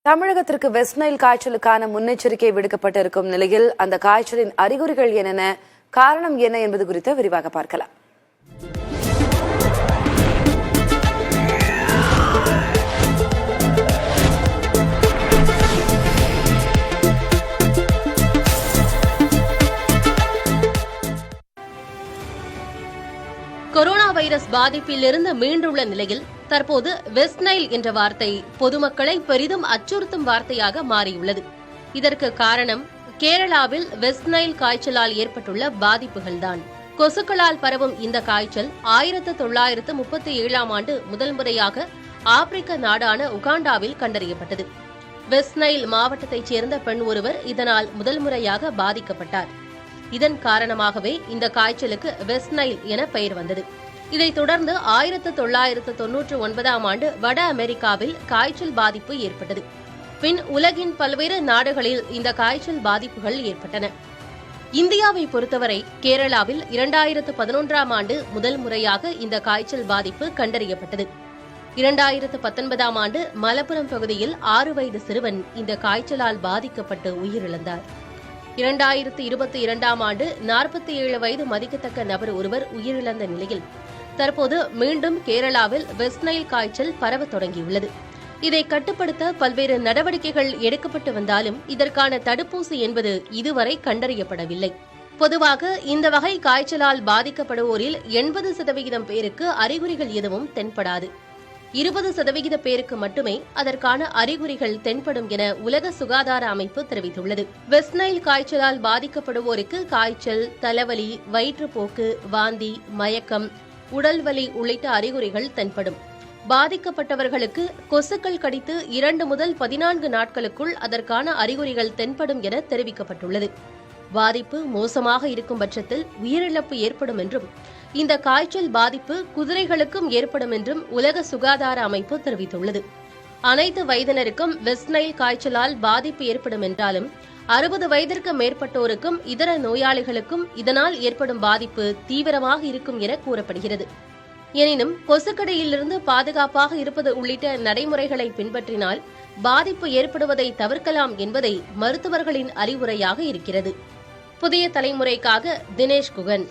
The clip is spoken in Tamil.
தமிழகத்திற்கு வெஸ்ட் நைல் காய்ச்சலுக்கான முன்னெச்சரிக்கை விடுக்கப்பட்டிருக்கும் நிலையில் அந்த காய்ச்சலின் அறிகுறிகள் என்னென்ன, காரணம் என்ன என்பது குறித்து விரிவாக பார்க்கலாம். கொரோனா வைரஸ் பாதிப்பிலிருந்து மீண்டுள்ள நிலையில் தற்போது வெஸ்ட் நைல் என்ற வார்த்தை பொதுமக்களை பெரிதும் அச்சுறுத்தும் வார்த்தையாக மாறியுள்ளது. இதற்கு காரணம் கேரளாவில் வெஸ்ட் நைல் காய்ச்சலால் ஏற்பட்டுள்ள பாதிப்புகள்தான். கொசுக்களால் பரவும் இந்த காய்ச்சல் 1937ஆம் ஆண்டு முதல் முறையாக ஆப்பிரிக்க நாடான உகாண்டாவில் கண்டறியப்பட்டது. வெஸ்ட் நைல் மாவட்டத்தைச் சேர்ந்த பெண் ஒருவர் இதனால் முதல் முறையாக பாதிக்கப்பட்டார். இதன் காரணமாகவே இந்த காய்ச்சலுக்கு வெஸ்ட் நைல் என பெயர் வந்தது. இதைத் தொடர்ந்து 1999ஆம் ஆண்டு வட அமெரிக்காவில் காய்ச்சல் பாதிப்பு ஏற்பட்டது. பின் உலகின் பல்வேறு நாடுகளில் இந்த காய்ச்சல் பாதிப்புகள் ஏற்பட்டன. இந்தியாவை பொறுத்தவரை கேரளாவில் 2011ஆம் ஆண்டு முதல் முறையாக இந்த காய்ச்சல் பாதிப்பு கண்டறியப்பட்டது. 2019ஆம் ஆண்டு மலப்புரம் பகுதியில் 6 வயது சிறுவன் இந்த காய்ச்சலால் பாதிக்கப்பட்டு உயிரிழந்தார். 2022ஆம் ஆண்டு 47 வயது மதிக்கத்தக்க நபர் ஒருவர் உயிரிழந்த நிலையில் தற்போது மீண்டும் கேரளாவில் வெஸ்ட் நைல் காய்ச்சல் பரவத் தொடங்கியுள்ளது. இதை கட்டுப்படுத்த பல்வேறு நடவடிக்கைகள் எடுக்கப்பட்டு வந்தாலும் இதற்கான தடுப்பூசி என்பது இதுவரை கண்டறியப்படவில்லை. பொதுவாக இந்த வகை காய்ச்சலால் பாதிக்கப்படுவோரில் 80% பேருக்கு அறிகுறிகள் எதுவும் தென்படாது. 20% பேருக்கு மட்டுமே அதற்கான அறிகுறிகள் தென்படும் என உலக சுகாதார அமைப்பு தெரிவித்துள்ளது. வெஸ்ட் நைல் காய்ச்சலால் பாதிக்கப்படுவோருக்கு காய்ச்சல், தலைவலி, வயிற்றுப்போக்கு, வாந்தி, மயக்கம், உடல்வலி உள்ளிட்ட அறிகுறிகள் தென்படும். பாதிக்கப்பட்டவர்களுக்கு கொசுக்கள் கடித்து 2 முதல் 14 நாட்களுக்குள் அதற்கான அறிகுறிகள் தென்படும் என தெரிவிக்கப்பட்டுள்ளது. பாதிப்பு மோசமாக இருக்கும் பட்சத்தில் உயிரிழப்பு ஏற்படும் என்றும் இந்த காய்ச்சல் பாதிப்பு குதிரைகளுக்கும் ஏற்படும் என்றும் உலக சுகாதார அமைப்பு தெரிவித்துள்ளது. அனைத்து வயதினருக்கும் வெஸ்ட் நைல் காய்ச்சலால் பாதிப்பு ஏற்படும் என்றாலும் 60 வயதிற்கு மேற்பட்டோருக்கும் இதர நோயாளிகளுக்கும் இதனால் ஏற்படும் பாதிப்பு தீவிரமாக இருக்கும் என கூறப்படுகிறது. எனினும் கொசுக்கடியிலிருந்து பாதுகாப்பாக இருப்பது உள்ளிட்ட நடைமுறைகளை பின்பற்றினால் பாதிப்பு ஏற்படுவதை தவிர்க்கலாம் என்பதை மருத்துவர்களின் அறிவுரையாக இருக்கிறது. புதிய தலைமுறைக்காக தினேஷ் குகன்.